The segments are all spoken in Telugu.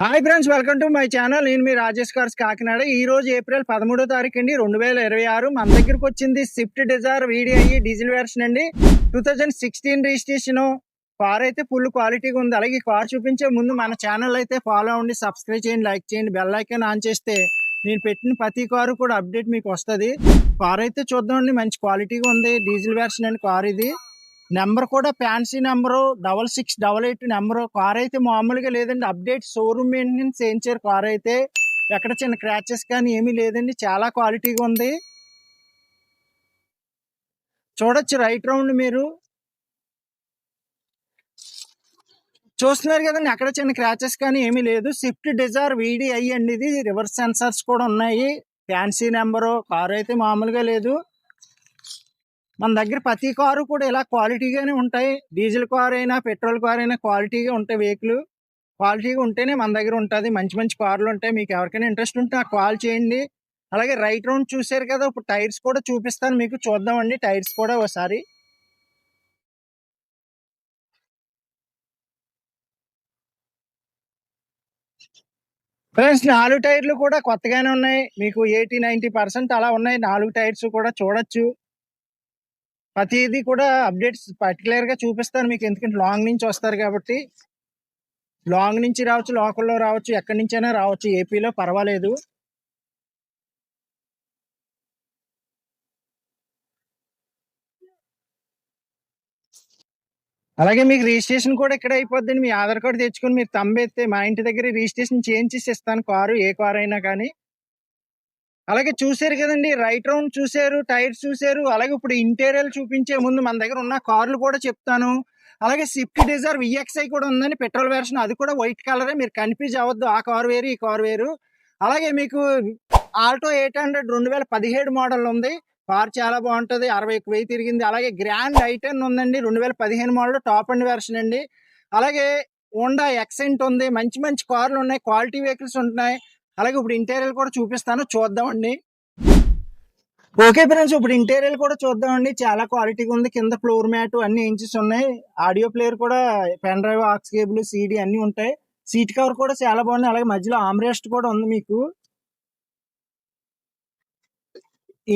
Hi friends, welcome to my channel. నేను మీ రాజేష్ కార్స్ కాకినాడ. ఈ రోజు ఏప్రిల్ 13వ తారీఖు అండి 2026. మన దగ్గరకు వచ్చింది Swift Dzire VDI diesel version అండి. 2016 రిజిస్ట్రేషన్. కార్ అయితే ఫుల్ క్వాలిటీగా ఉంది. అలాగే కార్ చూపించే ముందు మన ఛానల్ అయితే ఫాలో అవ్వండి, సబ్స్క్రైబ్ చేయండి, లైక్ చేయండి, బెల్ ఐకాన్ ఆన్ చేస్తే నేను పెట్టిన ప్రతి కారు కూడా అప్డేట్ మీకు వస్తుంది. కార్ అయితే చూద్దామండి, మంచి క్వాలిటీగా ఉంది. డీజిల్ వెర్షన్ అండి కార్ ఇది. నెంబర్ కూడా ఫ్యాన్సీ నెంబరు 6688 నెంబరు. కార్ అయితే మామూలుగా లేదండి, అప్డేట్ షోరూమ్ మెయింటెనెన్స్ చేయించారు. కార్ అయితే ఎక్కడ చిన్న క్రాచెస్ కానీ ఏమీ లేదండి, చాలా క్వాలిటీగా ఉంది. చూడొచ్చు రైట్ రౌండ్ మీరు చూస్తున్నారు కదండి, అక్కడ చిన్న క్రాచెస్ కానీ ఏమీ లేదు. స్విఫ్ట్ డిజైర్ VDI అండి ఇది. రివర్స్ సెన్సార్స్ కూడా ఉన్నాయి. Fancy number. కారు అయితే మామూలుగా లేదు. మన దగ్గర ప్రతి కారు కూడా ఇలా క్వాలిటీగానే ఉంటాయి. డీజిల్ కార్ అయినా పెట్రోల్ కార్ అయినా క్వాలిటీగా ఉంటాయి. వెహికల్ క్వాలిటీగా ఉంటేనే మన దగ్గర ఉంటుంది. మంచి మంచి కార్లు ఉంటాయి. మీకు ఎవరికైనా ఇంట్రెస్ట్ ఉంటే నాకు కాల్ చేయండి. అలాగే రైట్ రౌండ్ చూసారు కదా, ఇప్పుడు టైర్స్ కూడా చూపిస్తాను మీకు. చూద్దామండి టైర్స్ కూడా ఒకసారి. ఫ్రెండ్స్, 4 టైర్లు కూడా కొత్తగానే ఉన్నాయి. మీకు 80-90% అలా ఉన్నాయి. 4 టైర్స్ కూడా చూడొచ్చు. ప్రతిదీ కూడా అప్డేట్స్ పర్టికులర్ గా చూపిస్తాను మీకు, ఎందుకంటే లాంగ్ నుంచి వస్తారు కాబట్టి. లాంగ్ నుంచి రావచ్చు, లోకల్లో రావచ్చు, ఎక్కడి నుంచైనా రావచ్చు. ఏపీలో పర్వాలేదు. అలాగే మీకు రిజిస్ట్రేషన్ కూడా ఇక్కడ అయిపోద్దండి. మీ ఆధార్ కార్డు తెచ్చుకొని మీరు తంబెత్తే మా ఇంటి దగ్గర రిజిస్ట్రేషన్ చేయించేసి ఇస్తాను. కారు ఏ కారు అయినా కానీ. అలాగే చూసారు కదండి, రైట్ రౌండ్ చూసారు, టైర్స్ చూసారు. అలాగే ఇప్పుడు ఇంటీరియర్ చూపించే ముందు మన దగ్గర ఉన్న కార్లు కూడా చెప్తాను. అలాగే స్విఫ్ట్ డిజైర్ VXI కూడా ఉందని, పెట్రోల్ వెర్షన్. అది కూడా వైట్ కలరే, మీరు కన్ఫ్యూజ్ అవ్వద్దు. ఆ కారు వేరు, ఈ కారు వేరు. అలాగే మీకు ఆల్టో 800 2017 మోడల్ ఉంది. కార్ చాలా బాగుంటుంది. 61,000 తిరిగింది. అలాగే గ్రాండ్ I10 ఉందండి, 2015 మోడల్, టాప్ అండ్ వెర్షన్ అండి. అలాగే హోండా యాక్సెంట్ ఉంది. మంచి మంచి కార్లు ఉన్నాయి, క్వాలిటీ వెహికల్స్ ఉంటున్నాయి. అలాగే ఇప్పుడు ఇంటీరియర్ కూడా చూపిస్తాను, చూద్దామండి. ఓకే ఫ్రెండ్స్, ఇప్పుడు ఇంటీరియర్ కూడా చూద్దామండి. చాలా క్వాలిటీగా ఉంది. కింద ఫ్లోర్ మ్యాట్ అన్ని ఇంచెస్ ఉన్నాయి. ఆడియో ప్లేయర్ కూడా, pen drive, aux cable, CD అన్ని ఉంటాయి. సీట్ కవర్ కూడా చాలా బాగుంది. అలాగే మధ్యలో ఆమ్రెస్ట్ కూడా ఉంది మీకు.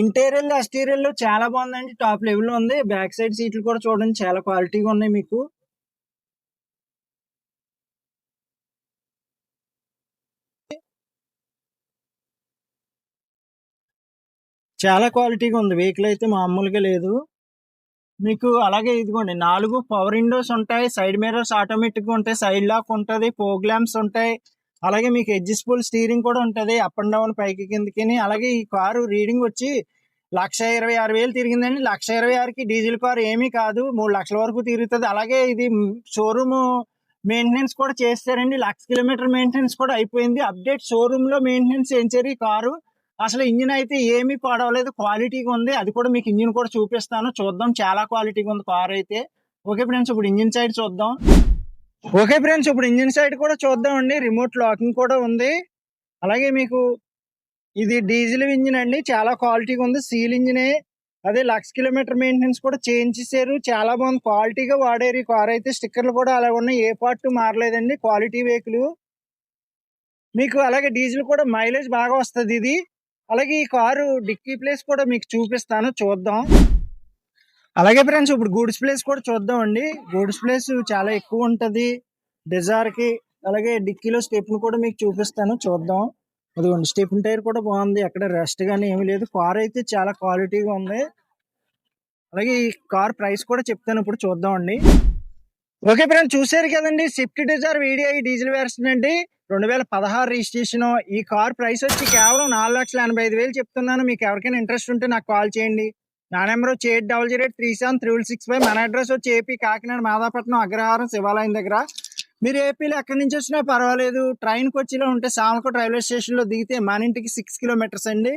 ఇంటీరియర్ ఎక్స్టీరియర్ చాలా బాగుందండి, టాప్ లెవెల్ ఉంది. బ్యాక్ సైడ్ సీట్లు కూడా చూడండి, చాలా క్వాలిటీగా ఉన్నాయి మీకు. చాలా క్వాలిటీగా ఉంది. వెహికల్ అయితే మామూలుగా లేదు మీకు. అలాగే ఇదిగోండి, 4 పవర్ విండోస్ ఉంటాయి. సైడ్ మిర్రర్స్ ఆటోమేటిక్ గా ఉంటాయి. సైడ్ లాక్ ఉంటుంది. ఫోగ్ ల్యాంప్స్ ఉంటాయి. అలాగే మీకు అడ్జస్టబుల్ స్టీరింగ్ కూడా ఉంటుంది, అప్ అండ్ డౌన్, పైకి కిందకి. అలాగే ఈ కారు రీడింగ్ వచ్చి 1,26,000 తిరిగిందండి. 1,26,000కి డీజిల్ కారు ఏమీ కాదు, 3 లక్షల వరకు తిరుగుతుంది. అలాగే ఇది షోరూమ్ మెయింటెనెన్స్ కూడా చేస్తారండి. 1,00,000 కిలోమీటర్ మెయింటెనెన్స్ కూడా అయిపోయింది. అప్డేట్ షోరూమ్ లో మెయింటెనెన్స్ చేయించారు ఈ కారు. అసలు ఇంజిన్ అయితే ఏమీ పాడవలేదు, క్వాలిటీగా ఉంది. అది కూడా మీకు ఇంజిన్ కూడా చూపిస్తాను, చూద్దాం. చాలా క్వాలిటీగా ఉంది కార్ అయితే. ఓకే ఫ్రెండ్స్, ఇప్పుడు ఇంజిన్ సైడ్ చూద్దాం. ఓకే ఫ్రెండ్స్, ఇప్పుడు ఇంజిన్ సైడ్ కూడా చూద్దామండి. రిమోట్ లాకింగ్ కూడా ఉంది. అలాగే మీకు ఇది డీజిల్ ఇంజిన్ అండి, చాలా క్వాలిటీగా ఉంది. సీల్ ఇంజినే. అదే 1,00,000 కిలోమీటర్ మెయింటెనెన్స్ కూడా చేయించేసారు. చాలా బాగుంది, క్వాలిటీగా వాడారు ఈ కార్ అయితే. స్టిక్కర్లు కూడా అలా ఉన్నాయి, ఏ పార్ట్ మారలేదండి. క్వాలిటీ వెహికల్ మీకు. అలాగే డీజిల్ కూడా మైలేజ్ బాగా వస్తుంది ఇది. అలాగే ఈ కారు డిక్కీ ప్లేస్ కూడా మీకు చూపిస్తాను, చూద్దాం. అలాగే ఫ్రెండ్స్, ఇప్పుడు గూడ్స్ ప్లేస్ కూడా చూద్దాం అండి. గూడ్స్ ప్లేస్ చాలా ఎక్కువ ఉంటది డిజైర్ కి. అలాగే డిక్కీలో స్టెప్ని కూడా మీకు చూపిస్తాను, చూద్దాం. అదిగోండి, స్టెప్ని టైర్ కూడా బాగుంది, ఎక్కడ రెస్ట్ గానీ ఏమీ లేదు. కార్ అయితే చాలా క్వాలిటీగా ఉంది. అలాగే ఈ కార్ ప్రైస్ కూడా చెప్తాను, ఇప్పుడు చూద్దాం అండి. ఓకే ఫ్రెండ్స్, చూసారు కదండి, Swift Dzire VDI diesel version అండి, 2016 రిజిస్ట్రేషన్. ఈ కార్ ప్రైస్ వచ్చి కేవలం 4,85,000 చెప్తున్నాను. మీకు ఎవరికైనా ఇంట్రెస్ట్ ఉంటే నాకు కాల్ చేయండి. నా నెంబర్ వచ్చి 8008373665. మన అడ్రస్ వచ్చి ఏపీ కాకినాడ మాదాపట్నం అగ్రహారం శివాలయం దగ్గర. మీరు ఏపీలో ఎక్కడి నుంచి వచ్చినా పర్వాలేదు, ట్రైన్కి వచ్చేలా ఉంటే సామకోట రైల్వే స్టేషన్లో దిగితే మన ఇంటికి 6 కిలోమీటర్స్ అండి.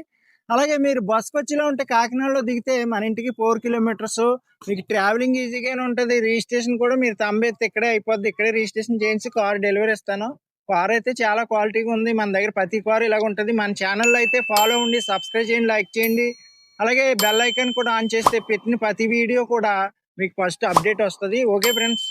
అలాగే మీరు బస్కి వచ్చేలా ఉంటే కాకినాడలో దిగితే మన ఇంటికి 4 కిలోమీటర్స్. మీకు ట్రావెలింగ్ ఈజీగానే ఉంటుంది. రిజిస్ట్రేషన్ కూడా మీరు తంబెత్తి ఇక్కడే అయిపోద్ది. ఇక్కడే రిజిస్ట్రేషన్ చేయించి కార్ డెలివరీ ఇస్తాను. కార్ అయితే చాలా క్వాలిటీగా ఉంది. మన దగ్గర ప్రతి కార్ ఇలాగ ఉంటుంది. మన ఛానల్లో అయితే ఫాలో ఉండి, సబ్స్క్రైబ్ చేయండి, లైక్ చేయండి. అలాగే బెల్ ఐకాన్ కూడా ఆన్ చేస్తే పెట్టిన ప్రతి వీడియో కూడా మీకు ఫస్ట్ అప్డేట్ వస్తుంది. Okay friends.